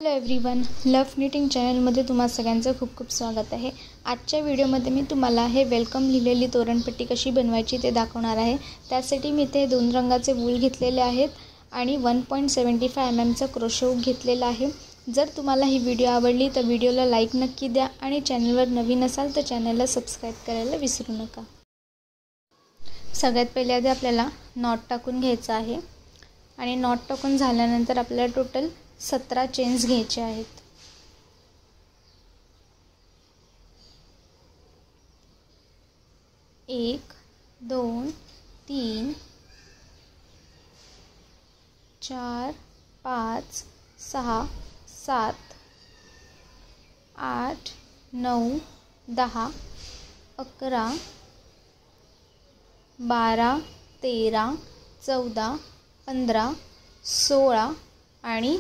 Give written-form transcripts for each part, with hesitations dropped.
Hello everyone, love knitting चॅनलमध्ये तुम्हा सगळ्यांचं खूप खूप स्वागत आहे। आजच्या व्हिडिओमध्ये मी तुम्हाला हे वेलकम लिहिलेली तोरणपट्टी कशी बनवायची ते दाखवणार आहे। त्यासाठी मी इथे 2 रंगाचे वूल घेतलेले आहेत आणि 1.75 mm चा क्रोशे हुक घेतलेला आहे। जर तुम्हाला ही व्हिडिओ आवडली तर व्हिडिओला लाईक नक्की द्या आणि चॅनलवर नवीन असाल तर चॅनलला सबस्क्राइब करायला विसरू नका। सगळ्यात पहिले आधी आपल्याला नॉट टाकून घ्यायचा आहे आणि नॉट टाकून झाल्यानंतर आपल्याला टोटल 17 चेन्स घ्यायचे आहेत। एक, 2, 3, 4, 5, 6, 7, 8, 9, 10, 11, 12, 13, 14, 15, 16 आणि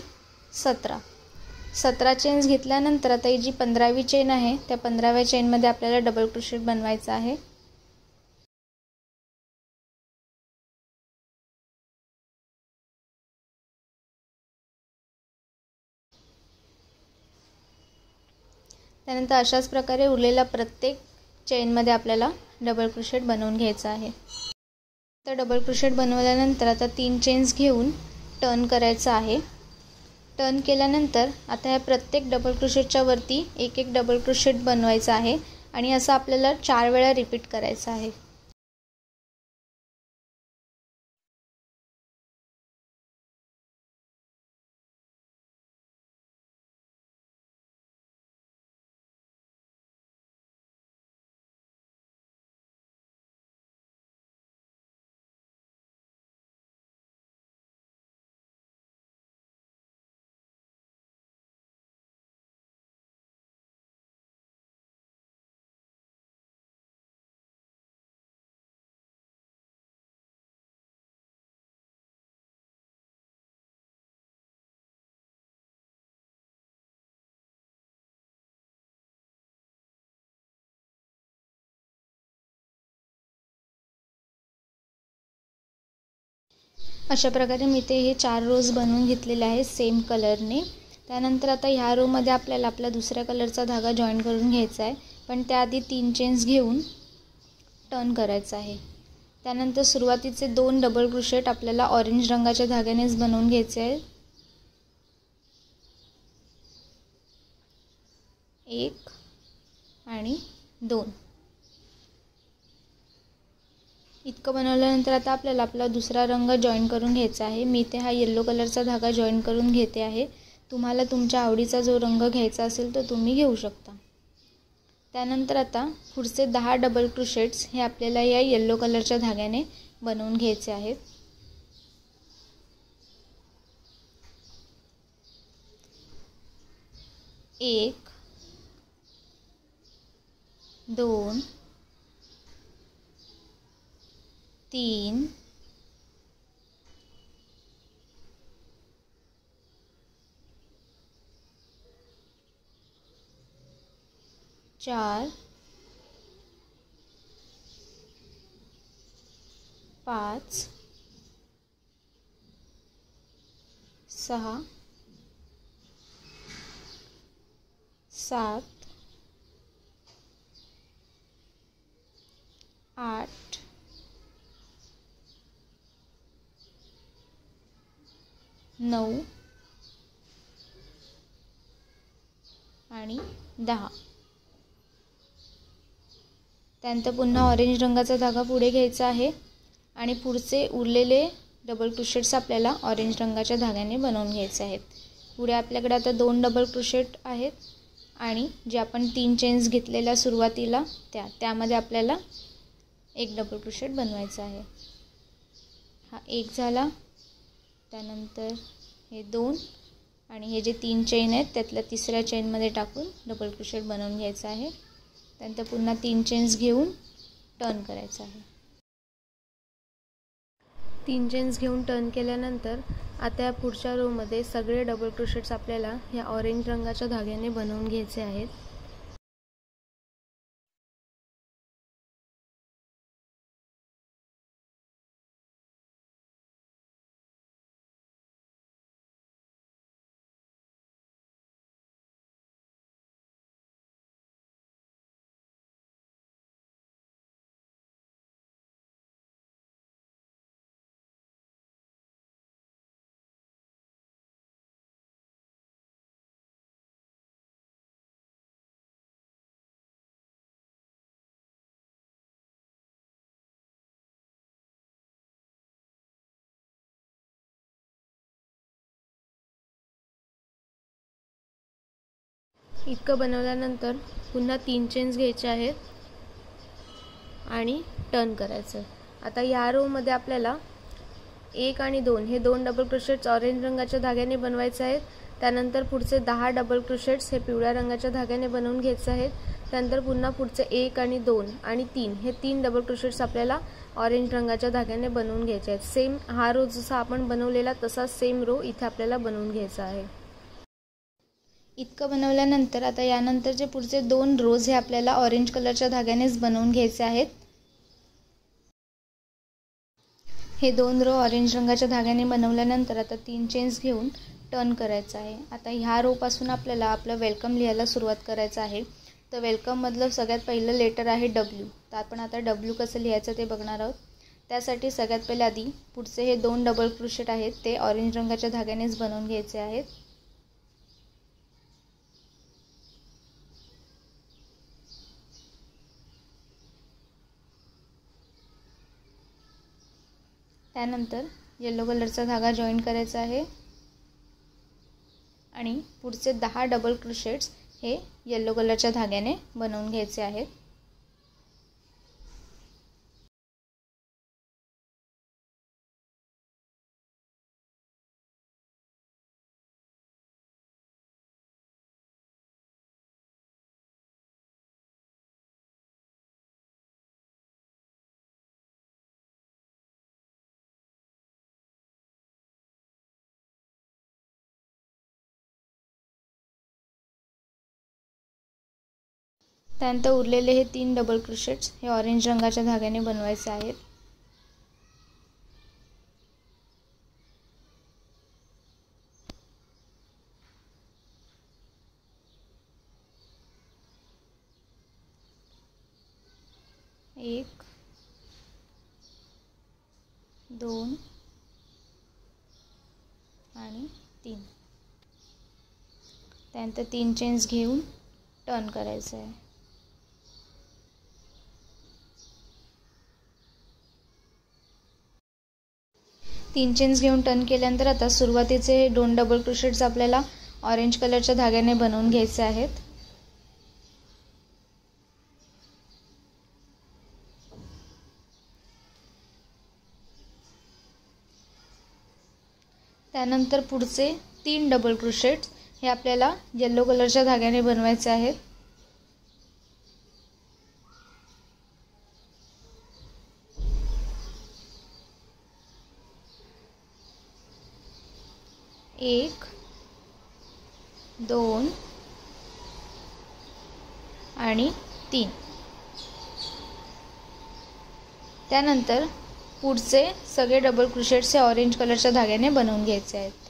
17 चेन्स घेतल्यानंतर आता ही जी 15वी चेन आहे त्या 15व्या चेनमध्ये आपल्याला डबल क्रोशेट बनवायचा आहे। त्यानंतर अशाच प्रकारे उरलेल्या प्रत्येक चेनमध्ये आपल्याला डबल क्रोशेट बनवून घ्यायचा आहे। तर डबल क्रोशेट बनवल्यानंतर आता 3 चेन्स घेऊन टर्न करायचा आहे। टर्न केल्यानंतर आता या प्रत्येक डबल क्रोशेटच्या वरती एक एक डबल क्रोशेट बनवायचा आहे आणि असं आपल्याला 4 वेळा रिपीट करायचं आहे। अशा प्रकारे मी हे 4 रोज बनवून घेतलेले आहे सेम कलरने। त्यानंतर आता ह्या रो मध्ये आपल्याला आपला दुसऱ्या कलरचा धागा जॉइन करून घ्यायचा आहे, पण त्याआधी 3 चेन्स घेऊन टर्न करायचा आहे। त्यानंतर सुरुवातीचे 2 डबल क्रोशेट आपल्याला ऑरेंज रंगाच्या धाग्यानेच बनवून घ्यायचे आहे। 1 आणि 2 इतकं बनवल्यानंतर आता आपल्याला आपला दुसरा रंग जॉइन करून घ्यायचा आहे। मी इथे हा येलो कलरचा धागा जॉइन करून घेते आहे। तुम्हाला तुमच्या आवडीचा जो रंग घ्यायचा असेल तो तुम्ही घेऊ शकता। त्यानंतर आता पुढचे 10 डबल क्रोशेट्स हे आपल्याला या येलो कलरच्या धाग्याने बनवून घ्यायचे आहेत। एक, 2, 3, 4, 5, 6, 7, 8, 9 आणि 10। त्यानंतर पुन्हा ऑरेंज रंगाचा धागा पुढे घ्यायचा आहे आणि पुढचे उरलेले डबल क्रोशेट्स आपल्याला ऑरेंज रंगाच्या धाग्याने बनवून घ्यायचे आहेत। पुढे आपल्याकडे आता 2 डबल क्रोशेट आहेत आणि जे आपण 3 चेन्स घेतलेल्या सुरुवातीला त्यामध्ये आपल्याला एक डबल क्रोशेट बनवायचा आहे। हा एक झाला, त्यानंतर हे 2 आणि हे जे 3 चेन आहेत त्यातल्या तिसऱ्या चेनमध्ये टाकून डबल क्रोशेट बनवून घ्यायचा आहे। त्यानंतर पुन्हा 3 चेन्स घेऊन टर्न करायचा आहे। 3 चेन्स घेऊन टर्न केल्यानंतर आता या पुढच्या रो मध्ये सगळे डबल क्रोशेट्स आपल्याला या ऑरेंज रंगाच्या धाग्याने बनवून घ्यायचे आहेत। इतकं बनवल्यानंतर पुन्हा 3 चेन्स घ्यायचे आहेत आणि टर्न करायचं। आता या रो मध्ये आपल्याला 1 आणि 2 हे 2 डबल क्रोशेट्स ऑरेंज रंगाच्या धाग्याने बनवायचे आहेत। त्यानंतर पुढचे 10 डबल क्रोशेट्स हे पिवळ्या रंगाच्या धाग्याने बनवून घ्यायचे आहेत। त्यानंतर पुन्हा पुढचे 1 आणि 2 आणि 3 हे 3 डबल क्रोशेट्स आपल्याला ऑरेंज रंगाच्या धाग्याने बनवून घ्यायचे आहेत। सेम हा रो जसा आपण बनवलेला तसा सेम रो इथे आपल्याला बनवून घ्यायचा आहे। इतकं बनवल्यानंतर आता यानंतरचे पुढचे 2 रोज हे आपल्याला ऑरेंज कलरच्या धाग्यानेच बनवून घ्यायचे आहेत। हे 2 रो ऑरेंज रंगाच्या धाग्याने बनवल्यानंतर आता 3 चेन्स घेऊन टर्न करायचं आहे। आता ह्या रो पासून आपल्याला आपलं वेलकम लिहायला सुरुवात करायचं आहे। तर वेलकम मधलं सगळ्यात पहिलं लेटर आहे W। तर आपण आता W कसं लिहायचं ते बघणार आहोत। त्यासाठी सगळ्यात पहिले आधी पुढचे हे 2 डबल क्रोशेट आहेत ते ऑरेंज रंगाच्या धाग्यानेच बनवून घ्यायचे आहेत। त्यानंतर येलो कलरचा धागा जॉईन करायचा आहे आणि पुढचे 10 डबल क्रोशेट्स हे येलो कलरच्या धाग्याने बनवून घ्यायचे आहेत। त्यानंतर उरलेले हे 3 डबल क्रोशेट्स हे ऑरेंज रंगाच्या धाग्याने बनवायचे आहेत। एक 2 आणि 3 त्यानंतर 3 चेन्स घेऊन टर्न करायचं आहे। तीन चेन्स घेऊन टर्न केल्यानंतर आता सुरुवातीचे 2 डबल क्रोशेट्स आपल्याला ऑरेंज कलरच्या धाग्याने बनवून घ्यायचे आहेत। त्यानंतर पुढचे 3 डबल क्रोशेट्स हे आपल्याला येलो कलरच्या धाग्याने बनवायचे आहेत। एक 2 आणि 3 त्यानंतर पुढचे सगळे डबल क्रोशेट्स हे ऑरेंज कलरच्या धाग्याने बनवून घ्यायचे आहेत।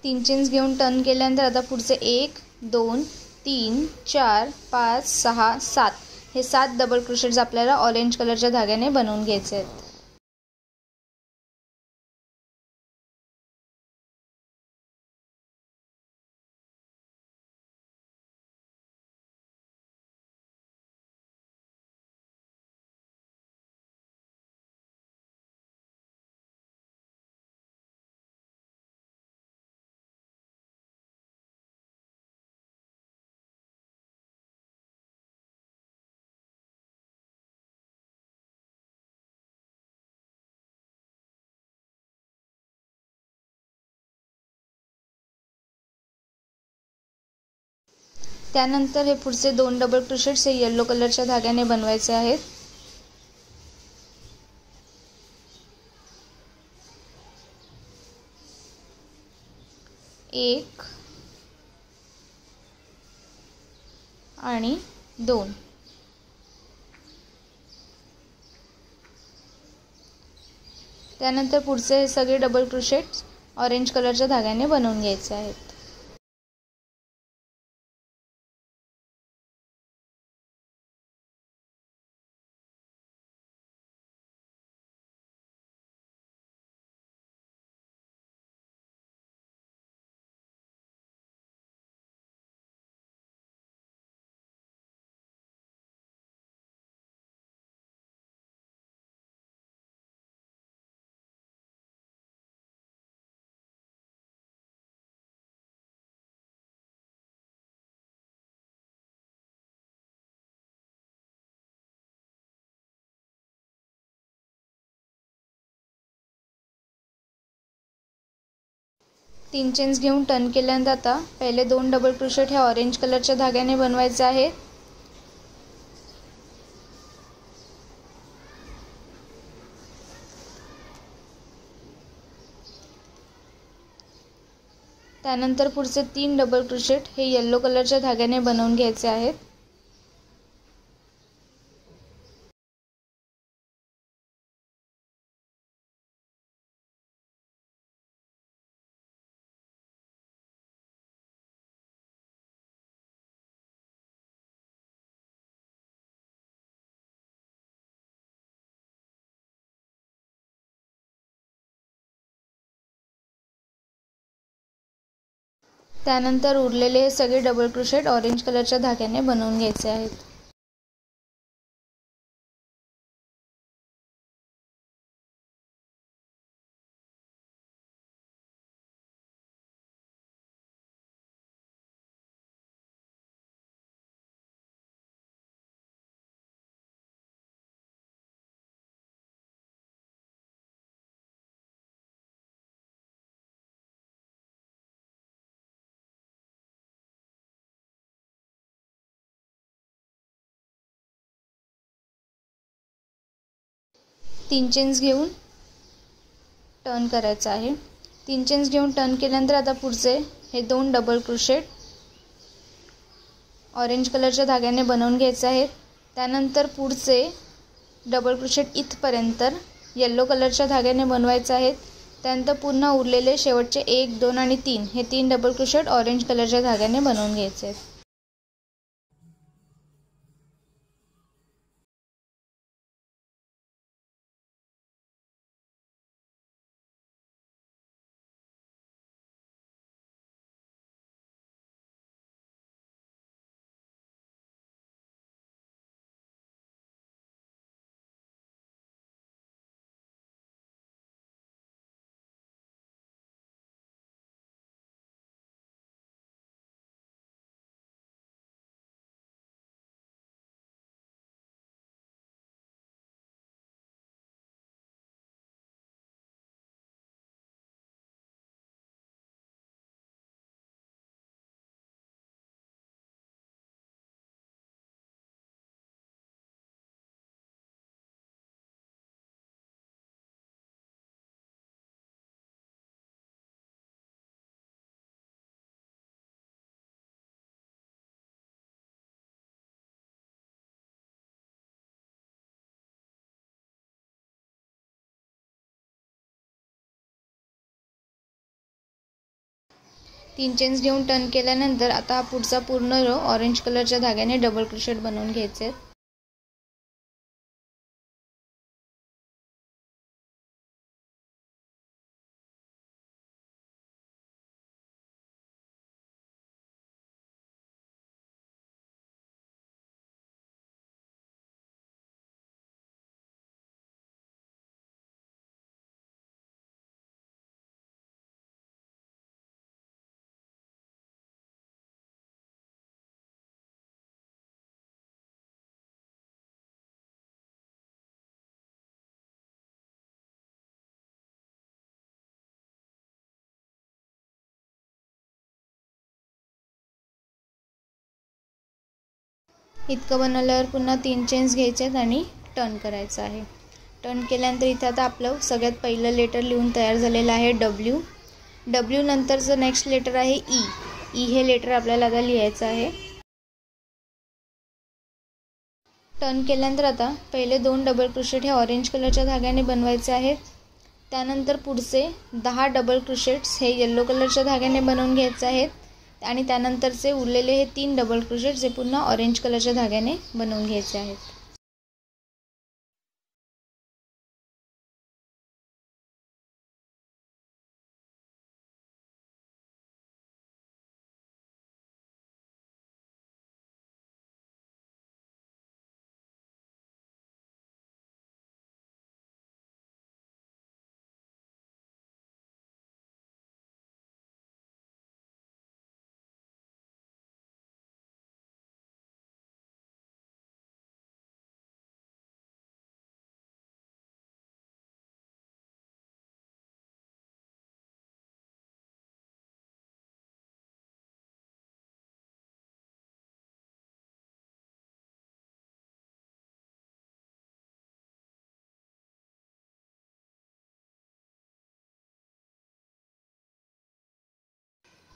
तीन चेन्स घेऊन टर्न केल्यानंतर आता पुढचे 1 2 3 4 5 6 7 हे 7 डबल क्रोशेट्स आपल्याला ऑरेंज कलरच्या धाग्याने बनवून घ्यायचे आहेत। त्यानंतर हे पुढचे 2 डबल क्रोशेट्स हे येलो कलरच्या धाग्याने बनवायचे आहेत। एक आणि 2 त्यानंतर पुढचे हे सगळे डबल क्रोशेट्स ऑरेंज कलरच्या धाग्याने बनवून घ्यायचे आहेत. तीन चेन्स घेऊन टर्न केल्यानंतर आता पहिले 2 डबल क्रोशेट हे ऑरेंज कलरच्या धाग्याने बनवायचे आहेत. त्यानंतर पुढचे 3 डबल क्रोशेट हे येलो कलरच्या धाग्याने बनवून घ्यायचे आहेत. त्यानंतर उरलेले हे सगळे डबल क्रोशेट ऑरेंज कलरच्या धाग्याने बनवून घ्यायचे आहेत. तीन चेन्स घेऊन टर्न करायचं आहे. 3 चेन्स घेऊन टर्न केल्यानंतर आता पुढचे हे 2 डबल क्रोशेट ऑरेंज कलरच्या धाग्याने बनवून घ्यायचे आहेत. त्यानंतर पुढचे डबल क्रोशेट इथपर्यंत येलो कलरच्या धाग्याने बनवायचे आहेत. त्यानंतर पुन्हा उरलेले शेवटचे 1, 2 आणि 3 हे 3 डबल क्रोशेट ऑरेंज कलरच्या धाग्याने बनवून घ्यायचे आहेत. तीन चेन्स घेऊन टर्न केल्यानंतर आता हा पुढचा पूर्ण रो ऑरेंज कलरच्या धाग्याने डबल क्रोशेट बनवून घ्यायचे आहेत. इतकं बनवल्यावर पुन्हा 3 चेन्स घ्यायचे आहेत आणि टर्न करायचं आहे. टर्न केल्यानंतर इथे आता आपलं सगळ्यात पहिलं लेटर लिहून तयार झालेलं आहे डब्ल्यू. डब्ल्यू नंतरचं नेक्स्ट लेटर आहे ई. ई हे लेटर आपल्याला आता लिहायचं आहे. टर्न केल्यानंतर आता पहिले 2 डबल क्रोशेट हे ऑरेंज कलरच्या धाग्याने बनवायचे आहेत. त्यानंतर पुढचे 10 डबल क्रोशेट्स हे येलो कलरच्या धाग्याने बनवून घ्यायचे आहेत आणि त्यानंतरचे उरलेले हे 3 डबल क्रोशेट्स हे पुन्हा ऑरेंज कलरच्या धाग्याने बनवून घ्यायचे आहेत.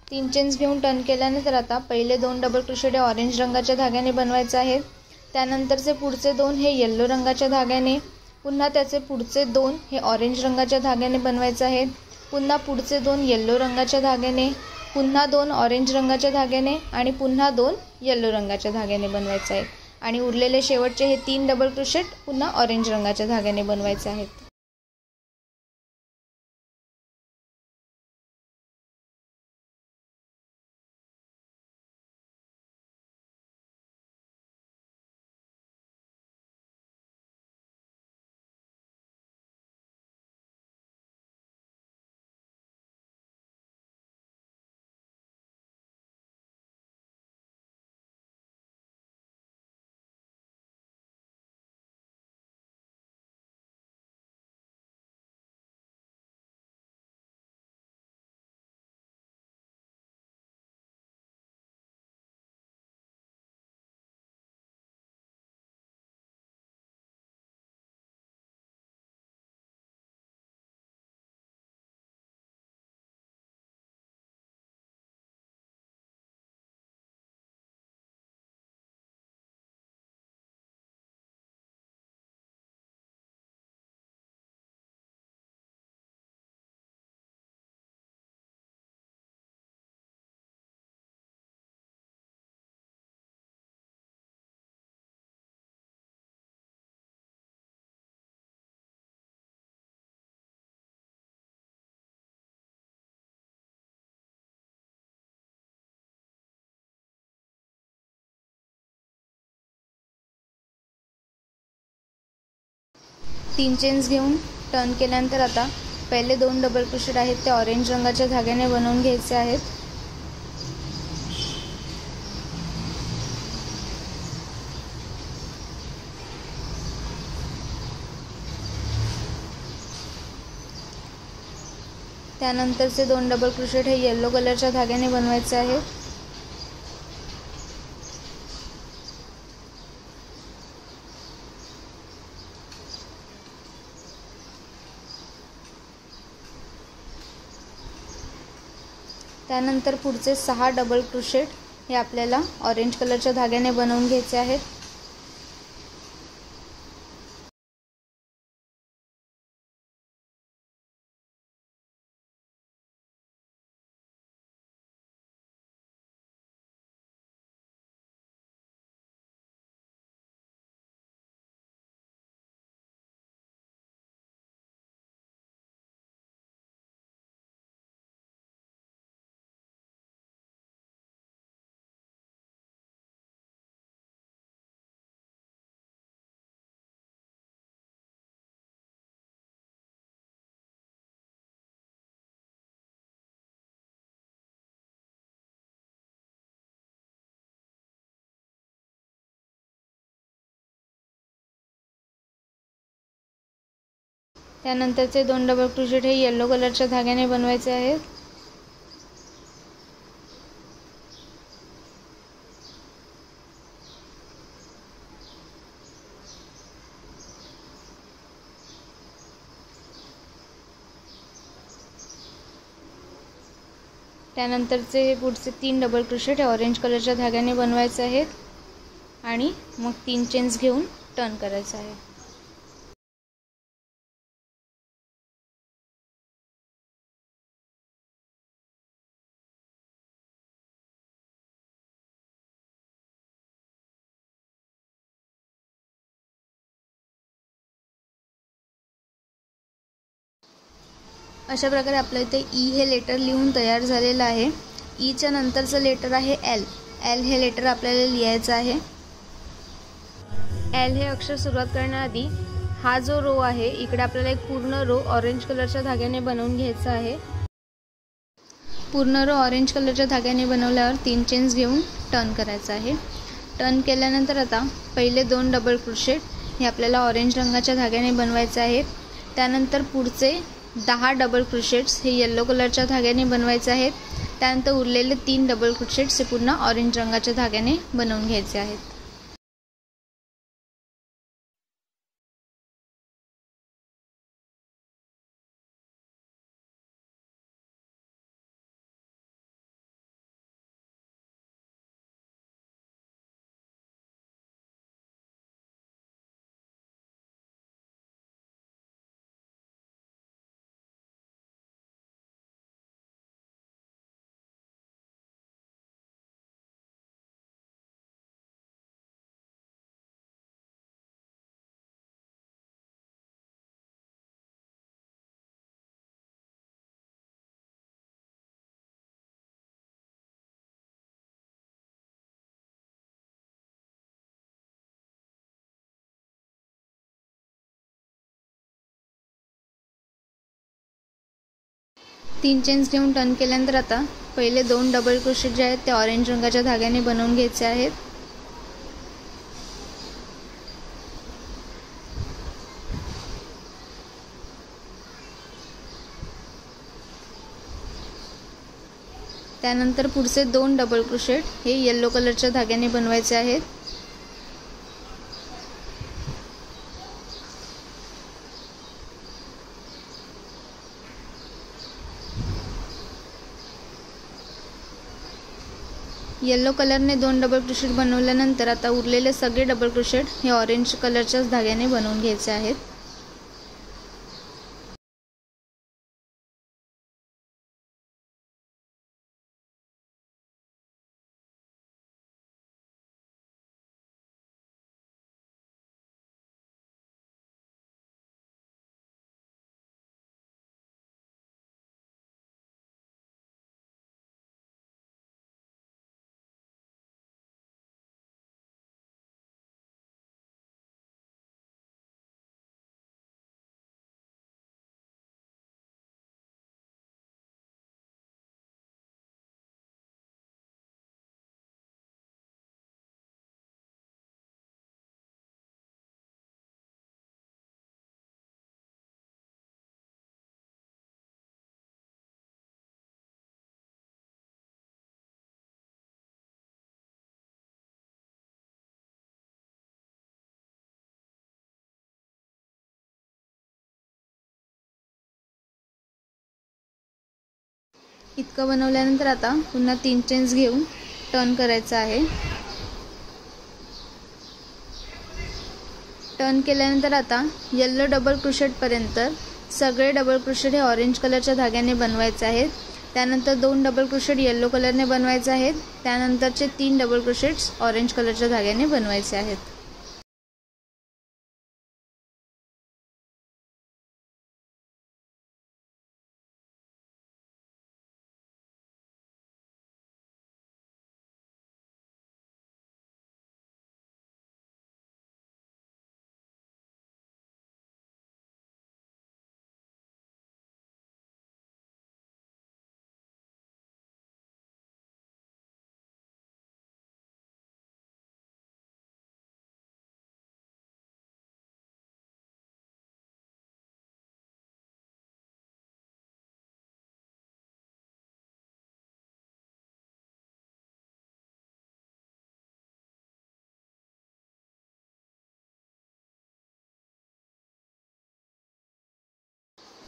तीन चेन्स घेऊन टर्न केल्यानंतर आता पहिले 2 डबल क्रोशेट हे ऑरेंज रंगाच्या धाग्याने बनवायचे आहेत. त्यानंतरचे पुढचे 2 हे येलो रंगाच्या धाग्याने, पुन्हा त्याचे पुढचे 2 हे ऑरेंज रंगाच्या धाग्याने बनवायचे आहेत. पुन्हा पुढचे 2 येलो रंगाच्या धाग्याने, पुन्हा 2 ऑरेंज रंगाच्या धाग्याने आणि पुन्हा 2 येलो रंगाच्या धाग्याने बनवायचे आहेत. आणि उरलेले शेवटचे हे 3 डबल क्रोशेट पुन्हा ऑरेंज रंगाच्या धाग्याने बनवायचे आहेत. तीन चेन्स घेऊन टर्न केल्यानंतर आता पहिले 2 डबल क्रोशेट आहेत ते ऑरेंज रंगाच्या धाग्याने बनवून घ्यायचे आहेत. त्यानंतरचे 2 डबल क्रोशेट हे येलो कलरच्या धाग्याने बनवायचे आहेत. त्यानंतर पुढचे 6 डबल क्रोशेट हे आपल्याला ऑरेंज कलरच्या धाग्याने बनवून घ्यायचे आहेत. त्यानंतरचे 2 डबल क्रोशेट हे येलो कलरच्या धाग्याने बनवायचे आहेत. त्यानंतरचे पुढचे 3 डबल क्रोशेट हे ऑरेंज कलरच्या धाग्याने बनवायचे आहेत आणि मग 3 चेन्स घेऊन टर्न करायचं आहे. अशा प्रकारे आपल्या इथे ई हे लेटर लिहून तयार झालेलं आहे। ईच्या नंतरचं लेटर आहे एल। एल हे लेटर आपल्याला लिहायचं आहे। एल हे अक्षर सुरुवात करण्याआधी हा जो रो आहे इकडे आपल्याला एक पूर्ण रो ऑरेंज कलरच्या धाग्याने बनवून घ्यायचा आहे। पूर्ण रो ऑरेंज कलरच्या धाग्याने बनवल्यावर 3 चेन्स घेऊन टर्न करायचं आहे। टर्न केल्यानंतर आता पहिले 2 डबल क्रोशेट हे आपल्याला ऑरेंज रंगाच्या धाग्याने बनवायचे आहेत। त्यानंतर पुढचे 10 डबल क्रोशेट्स हे येलो कलरच्या धाग्याने बनवायचे आहेत। त्यानंतर उरलेले 3 डबल क्रोशेट्स हे पुन्हा ऑरेंज रंगाच्या धाग्याने बनवून घ्यायचे आहेत। तीन चेन्स घेऊन टर्न केल्यानंतर आता पहिले 2 डबल क्रोशेट जे आहेत ते ऑरेंज रंगाच्या धाग्याने बनवून घ्यायचे आहेत। त्यानंतर पुढचे 2 डबल क्रोशेट हे येलो कलरच्या धाग्याने बनवायचे आहेत। येलो कलरने 2 डबल क्रोशेट बनवल्यानंतर आता उरलेले सगळे डबल क्रोशेट हे ऑरेंज कलरच्याच धाग्याने बनवून घ्यायचे आहेत। इतकं बनवल्यानंतर आता पुन्हा 3 चेन्स घेऊन टर्न करायचं आहे। टर्न केल्यानंतर आता येलो डबल क्रोशेट पर्यंत सगळे डबल क्रोशेट हे ऑरेंज कलरच्या धाग्याने बनवायचे आहेत। त्यानंतर 2 डबल क्रोशेट येलो कलरने बनवायचे आहेत। त्यानंतरचे 3 डबल क्रोशेट्स ऑरेंज कलरच्या धाग्याने बनवायचे आहेत।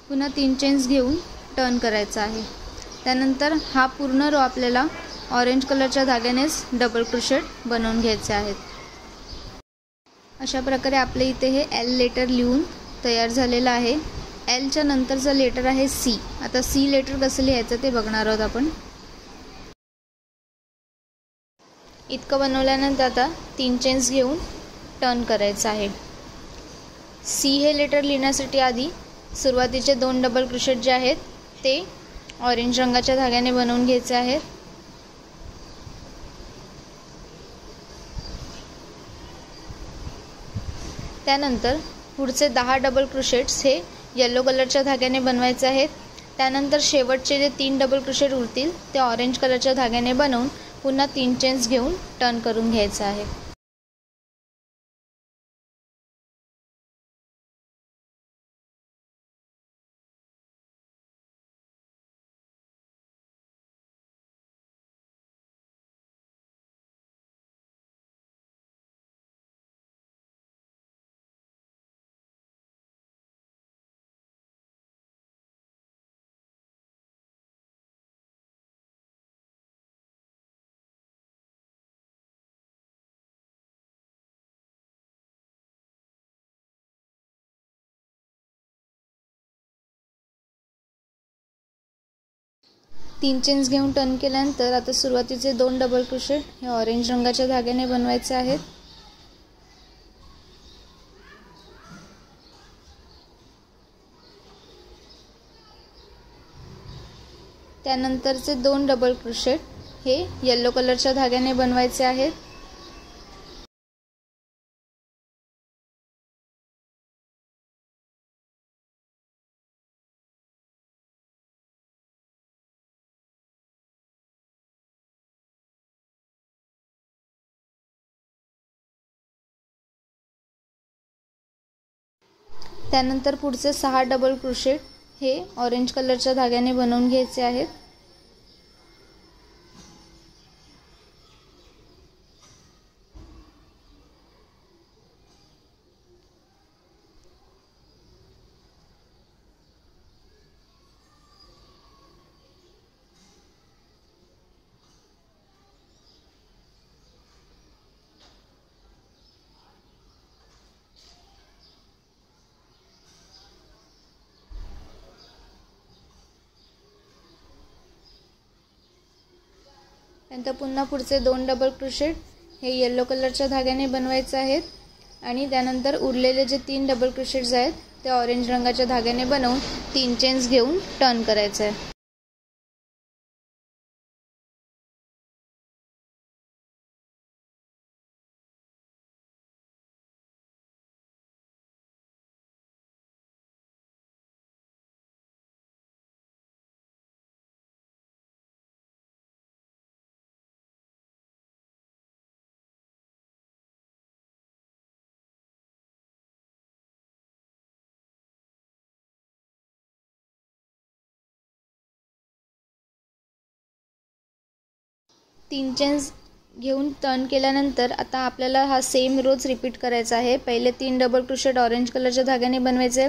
पुन्हा 3 चेन्स घेऊन टर्न करायचा आहे। त्यानंतर हा पूर्ण रो आपल्याला ऑरेंज कलरच्या धाग्यानेच डबल क्रोशेट बनवून घ्यायचे आहेत। अशा प्रकारे आपले इथे हे एल लेटर लिहून तयार झालेलं आहे। एलच्या नंतरचं लेटर आहे सी। आता सी लेटर कसं लिहायचं ते बघणार आहोत आपण। इतकं बनवल्यानंतर आता 3 चेन्स घेऊन टर्न करायचं आहे। सी हे लेटर लिहिण्यासाठी आधी सुरुवातीचे 2 डबल क्रोशेट जे आहेत ते ऑरेंज रंगाच्या धाग्याने बनवून घ्यायचे आहेत. त्यानंतर पुढचे 10 डबल क्रोशेट्स हे येलो कलरच्या धाग्याने बनवायचे आहेत. त्यानंतर शेवटचे जे 3 डबल क्रोशेट उरतील ते ऑरेंज कलरच्या धाग्याने बनवून पुन्हा 3 चेन्स घेऊन टर्न करून घ्यायचं आहे. तीन चेन्स घेऊन टर्न केल्यानंतर आता सुरुवातीचे 2 डबल क्रोशेट हे ऑरेंज रंगाच्या धाग्याने बनवायचे आहेत. त्यानंतरचे 2 डबल क्रोशेट हे येलो कलरच्या धाग्याने बनवायचे आहेत. त्यानंतर पुढचे 6 डबल क्रोशेट हे ऑरेंज कलरच्या धाग्याने बनवून घ्यायचे आहेत. नंतर पुन्हा पुढचे 2 डबल क्रोशेट हे येलो कलरच्या धाग्याने बनवायचे आहेत आणि त्यानंतर उरलेले जे 3 डबल क्रोशेट्स आहेत ते ऑरेंज रंगाच्या धाग्याने बनवून 3 चेन्स घेऊन टर्न करायचे आहे. तीन चेन्स घेऊन टर्न केल्यानंतर आता आपल्याला हा सेम रोज रिपीट करायचा आहे. पहिले 3 डबल क्रोशेट ऑरेंज कलरच्या धाग्याने बनवायचे,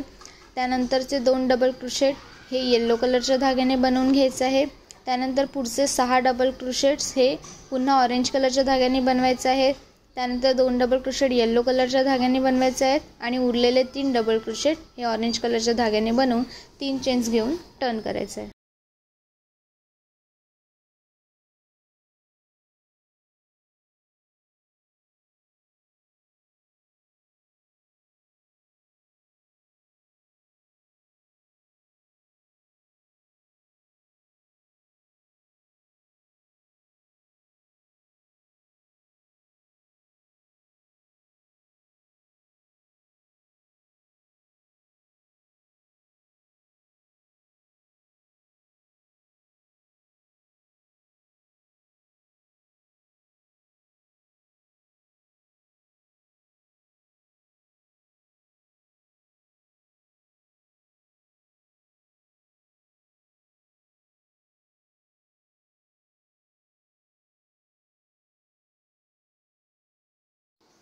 त्यानंतरचे 2 डबल क्रोशेट हे येलो कलरच्या धाग्याने बनवून घ्यायचे आहे. त्यानंतर पुढचे 6 डबल क्रोशेट्स हे पुन्हा ऑरेंज कलरच्या धाग्याने बनवायचे आहेत. त्यानंतर 2 डबल क्रोशेट येलो कलरच्या धाग्याने बनवायचे आहेत आणि उरलेले 3 डबल क्रोशेट हे ऑरेंज कलरच्या धाग्याने बनवून 3 चेन्स घेऊन टर्न करायचे आहे.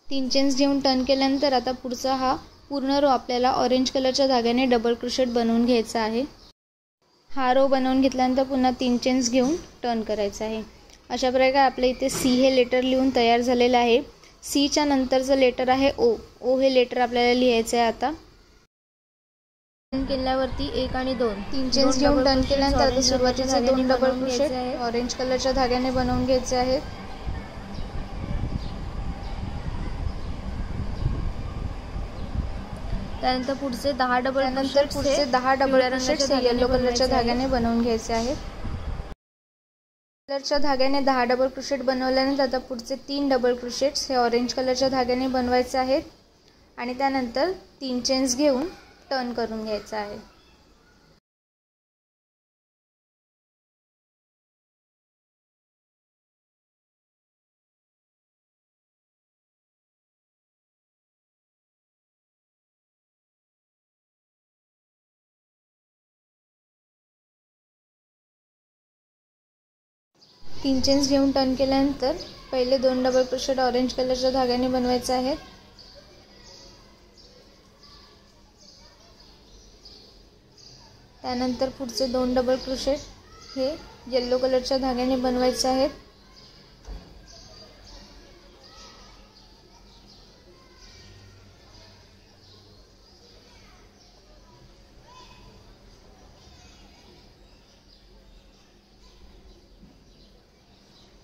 तीन चेन्स घेऊन टर्न केल्यानंतर आता पुढचा हा पूर्ण रो आपल्याला ऑरेंज कलरच्या धाग्याने डबल क्रोशेट बनवून घ्यायचा आहे. हा रो बनवून घेतल्यानंतर पुन्हा 3 चेन्स घेऊन टर्न करायचा आहे. अशा प्रकारे आपल्या इथे सी हे लेटर लिहून तयार झालेलं आहे. सीच्या नंतरचं लेटर आहे ओ. ओ हे लेटर आपल्याला लिहायचं आहे. आता टर्न केल्यावरती 1 आणि 2 3 चेन्स घेऊन टर्न केल्यानंतर आता सुरुवातीचे 2 डबल क्रोशेट ऑरेंज कलरच्या धाग्याने बनवून घ्यायचे आहेत. त्यानंतर पुढचे 10 डबल क्रोशेट्स येलो कलरच्या धाग्याने बनवून घ्यायचे आहेत. कलरच्या धाग्याने 10 डबल क्रोशेट बनवल्यानंतर आता पुढचे 3 डबल क्रोशेट्स हे ऑरेंज कलरच्या धाग्याने बनवायचे आहेत आणि त्यानंतर 3 चेन्स घेऊन टर्न करून घ्यायचं आहे. तीन चेन्स घेऊन टर्न केल्यानंतर पहिले 2 डबल क्रोशेट ऑरेंज कलरच्या धाग्याने बनवायचे आहेत. त्यानंतर पुढचे 2 डबल क्रोशेट हे येलो कलरच्या धाग्याने बनवायचे आहेत.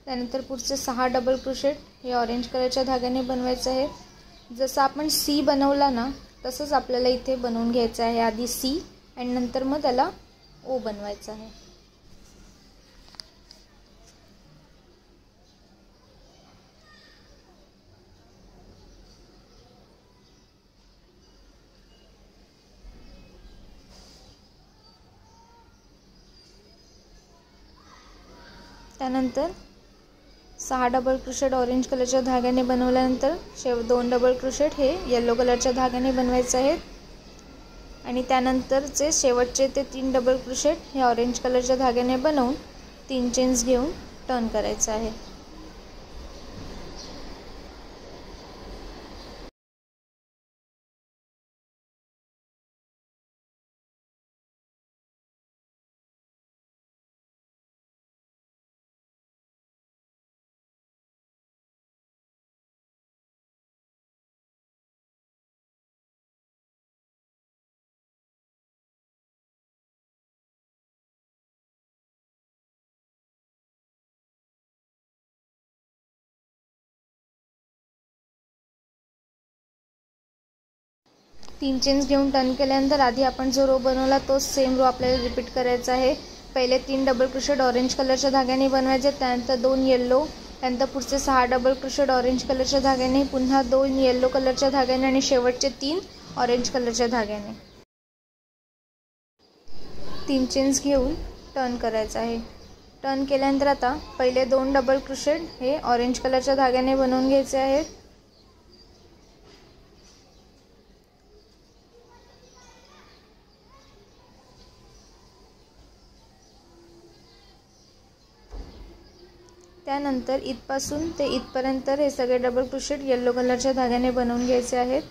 त्यानंतर पुढचे 6 डबल क्रोशेट हे ऑरेंज कलरच्या धाग्याने बनवायचे आहे. जसं आपण सी बनवला ना तसंच आपल्याला इथे बनवून घ्यायचं आहे. आधी सी आणि नंतर मग त्याला ओ बनवायचं आहे. त्यानंतर 6 डबल क्रोशेट ऑरेंज कलरच्या धाग्याने बनवल्यानंतर 2 डबल क्रोशेट हे येलो कलरच्या धाग्याने बनवायचे आहेत आणि त्यानंतरचे शेवटचे ते 3 डबल क्रोशेट हे ऑरेंज कलरच्या धाग्याने बनवून 3 चेन्स घेऊन टर्न करायचं आहे. तीन चेन्स घेऊन टर्न केल्यानंतर आधी आपण जो रो बनवला तोच सेम रो आपल्याला रिपीट करायचा आहे. पहिले 3 डबल क्रोशेट ऑरेंज कलरच्या धाग्याने बनवायचे, त्यानंतर 2 येलो, त्यानंतर पुढचे 6 डबल क्रोशेट ऑरेंज कलरच्या धाग्याने, पुन्हा 2 येलो कलरच्या धाग्याने आणि शेवटचे 3 ऑरेंज कलरच्या धाग्याने. 3 चेन्स घेऊन टर्न करायचं आहे. टर्न केल्यानंतर आता पहिले 2 डबल क्रोशेट हे ऑरेंज कलरच्या धाग्याने बनवून घ्यायचे आहेत. त्यानंतर इथपासून ते इथपर्यंत हे सगळे डबल क्रोशेट येलो कलरच्या धाग्याने बनवून घ्यायचे आहेत.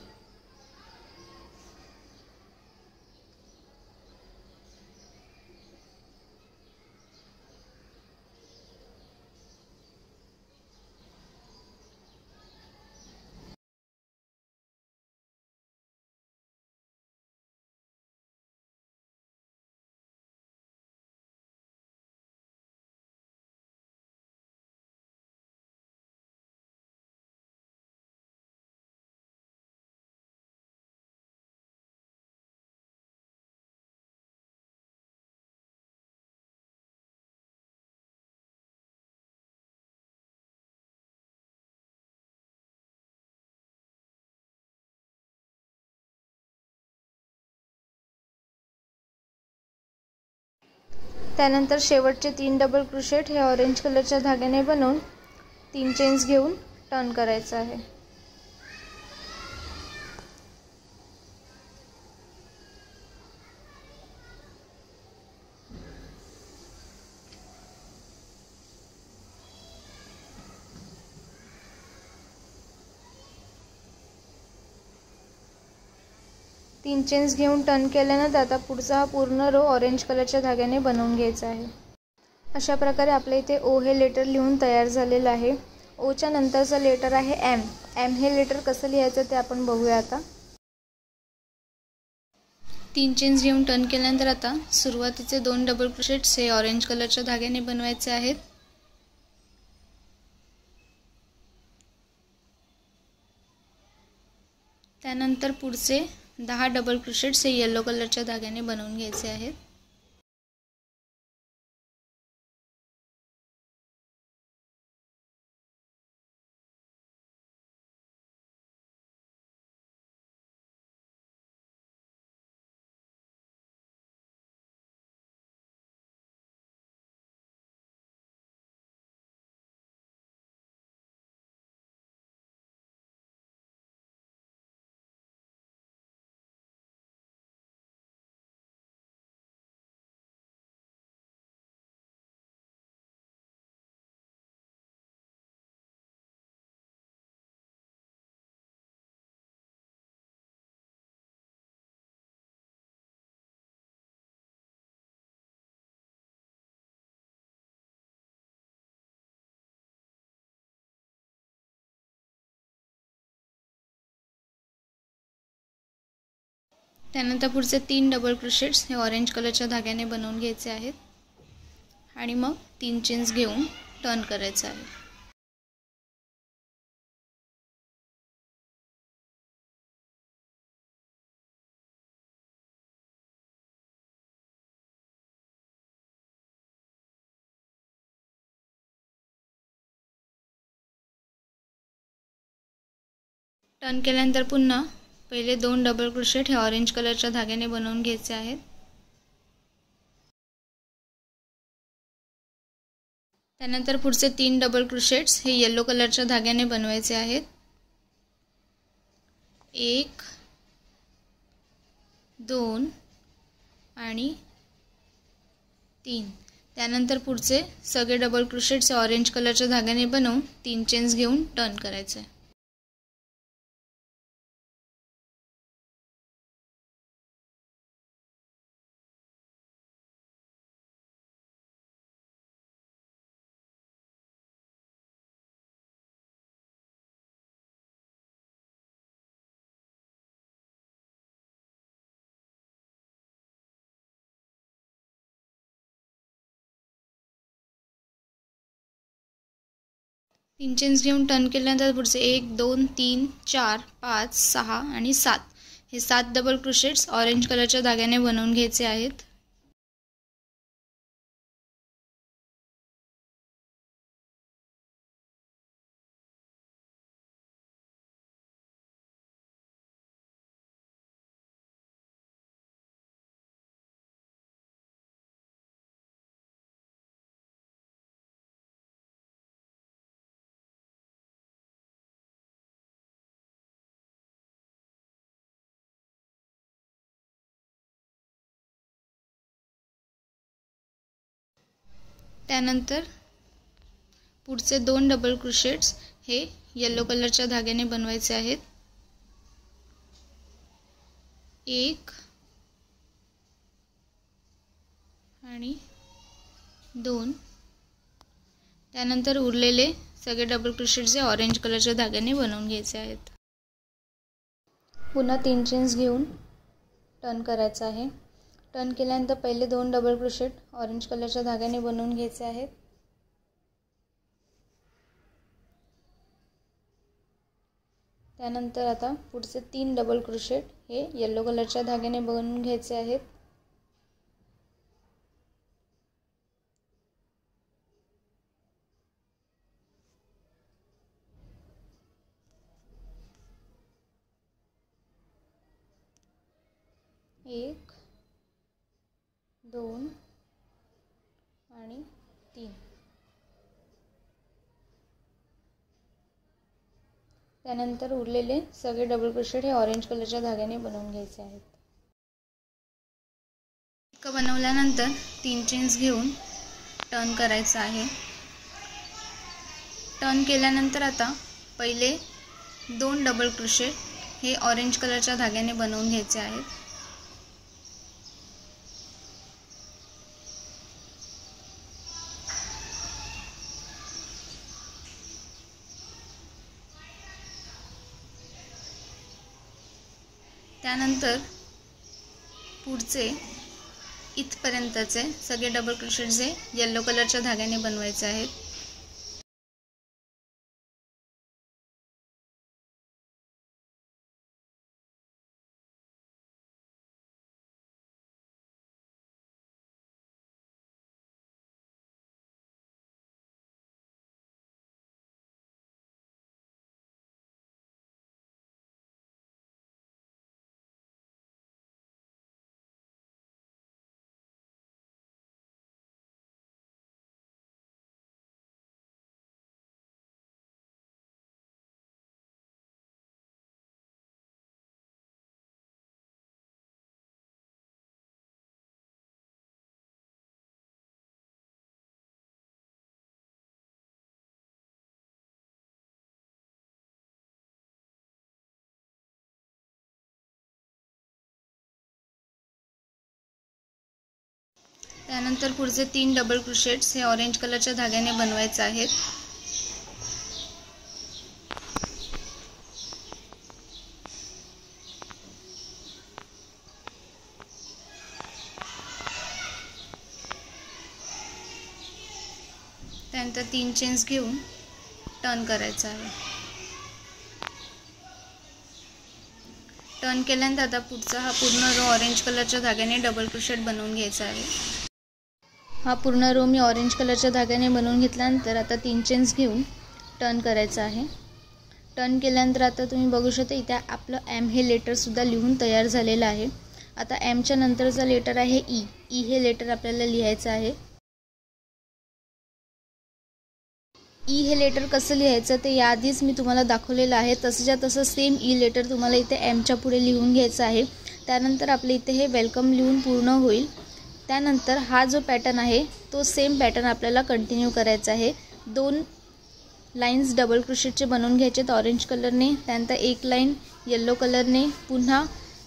त्यानंतर शेवटचे 3 डबल क्रोशेट हे ऑरेंज कलरच्या धाग्याने बनवून 3 चेन्स घेऊन टर्न करायचं आहे. तीन चेन्स घेऊन टर्न केल्यानंतर आता पुढचा हा पूर्ण रो ऑरेंज कलरच्या धाग्याने बनवून घ्यायचा आहे. अशा प्रकारे आपल्या इथे ओ हे लेटर लिहून तयार झालेलं आहे. ओच्या नंतरचं लेटर आहे एम. एम हे लेटर कसं लिहायचं ते आपण बघूया आता. 3 चेन्स घेऊन टर्न केल्यानंतर आता सुरुवातीचे 2 डबल क्रोशेट्स हे ऑरेंज कलरच्या धाग्याने बनवायचे आहेत. त्यानंतर पुढचे 10 डबल क्रोशेट्स हे येलो कलरच्या धाग्याने बनवून घ्यायचे आहेत. त्यानंतर पुढचे 3 डबल क्रोशेट्स हे ऑरेंज कलरच्या धाग्याने बनवून घ्यायचे आहेत आणि मग 3 चेन्स घेऊन टर्न करायचं आहे. टर्न केल्यानंतर पुन्हा पहिले 2 डबल क्रोशेट हे ऑरेंज कलरच्या धाग्याने बनवून घ्यायचे आहेत. त्यानंतर पुढचे 3 डबल क्रोशेट्स हे येलो कलरच्या धाग्याने बनवायचे आहेत. 1 2 आणि 3. त्यानंतर पुढचे सगळे डबल क्रोशेट्स ऑरेंज कलरच्या धाग्याने बनवून 3 चेन्स घेऊन टर्न करायचे आहे. तीन चेन्स घेऊन टर्न केल्यानंतर पुढचे 1 2 3 4 5 6 आणि 7 हे 7 डबल क्रोशेट्स ऑरेंज कलरच्या धाग्याने बनवून घ्यायचे आहेत. त्यानंतर पुढचे 2 डबल क्रोशेट्स हे येलो कलरच्या धाग्याने बनवायचे आहेत. 1 आणि 2. त्यानंतर उरलेले सगळे डबल क्रोशेट्स हे ऑरेंज कलरच्या धाग्याने बनवून घ्यायचे आहेत. पुन्हा 3 चेन्स घेऊन टर्न करायचं आहे. टर्न केल्यानंतर पहिले 2 डबल क्रोशेट ऑरेंज कलरच्या धाग्याने बनवून घ्यायचे आहेत. त्यानंतर आता पुढचे 3 डबल क्रोशेट हे येलो कलरच्या धाग्याने बनवून घ्यायचे आहेत. एक 2 आणि 3. त्यानंतर उरलेले सगळे डबल क्रोशेट हे ऑरेंज कलरच्या धाग्याने बनवून घ्यायचे आहेत. बनवल्यानंतर 3 चेन्स घेऊन टर्न करायचं आहे. टर्न केल्यानंतर आता पहिले 2 डबल क्रोशेट हे ऑरेंज कलरच्या धाग्याने बनवून घ्यायचे आहेत. त्यानंतर पुढचे इथपर्यंतचे सगळे डबल क्रोशेट जे येलो कलरच्या धाग्याने बनवायचे आहेत. त्यानंतर पुढचे 3 डबल क्रोशेट्स हे ऑरेंज कलरच्या धाग्याने बनवायचे आहेत. त्यानंतर 3 चेन्स घेऊन टर्न करायचं आहे. टर्न केल्यानंतर आता पुढचा हा पूर्ण रो ऑरेंज कलरच्या धाग्याने डबल क्रोशेट बनवून घ्यायचा आहे. हा पूर्ण रो मी ऑरेंज कलरच्या धाग्याने बनवून घेतल्यानंतर आता 3 चेन्स घेऊन टर्न करायचं आहे. टर्न केल्यानंतर आता तुम्ही बघू शकता इथे आपलं एम हे लेटरसुद्धा लिहून तयार झालेलं आहे. आता एमच्या नंतरचा लेटर आहे ई हे लेटर आपल्याला लिहायचं आहे. ई हे लेटर कसं लिहायचं ते याआधीच मी तुम्हाला दाखवलेलं आहे. तसंच्या तसं सेम ई लेटर तुम्हाला इथे एमच्या पुढे लिहून घ्यायचं आहे. त्यानंतर आपल्या इथे हे वेलकम लिहून पूर्ण होईल. त्यानंतर हा जो पॅटर्न आहे तो सेम पॅटर्न आपल्याला कंटिन्यू करायचा आहे. 2 लाईन्स डबल क्रोशेटचे बनवून घ्यायचे ऑरेंज कलरने, त्यानंतर 1 लाईन येलो कलरने, पुन्हा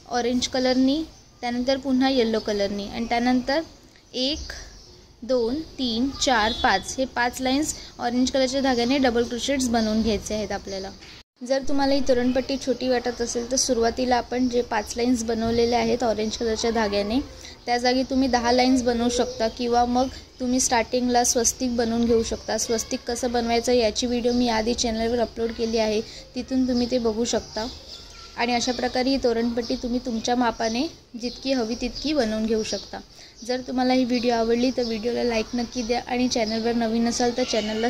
ऑरेंज कलरनी, त्यानंतर पुन्हा येलो कलरनी आणि त्यानंतर 1 2 3 4 5 हे 5 लाईन्स ऑरेंज कलरच्या धाग्याने डबल क्रोशेट्स बनवून घ्यायचे आहेत आपल्याला. जर तुम्हाला ही तोरणपट्टी छोटी वाटत असेल तर सुरुवातीला आपण जे 5 लाईन्स बनवलेले आहेत ऑरेंज कलरच्या धाग्याने त्या जागी तुम्ही 10 लाईन्स बनवू शकता किंवा मग तुम्ही स्टार्टिंगला स्वस्तिक बनवून घेऊ शकता. स्वस्तिक कसं बनवायचं याची व्हिडिओ मी आधी चॅनलवर अपलोड केली आहे, तिथून तुम्ही ते बघू शकता. आणि अशा प्रकारे ही तोरणपट्टी तुम्ही तुमच्या मापाने जितकी हवी तितकी बनवून घेऊ शकता. जर तुम्हाला ही व्हिडिओ आवडली तर व्हिडिओला लाईक नक्की द्या आणि चॅनलवर नवीन असाल तर चॅनलला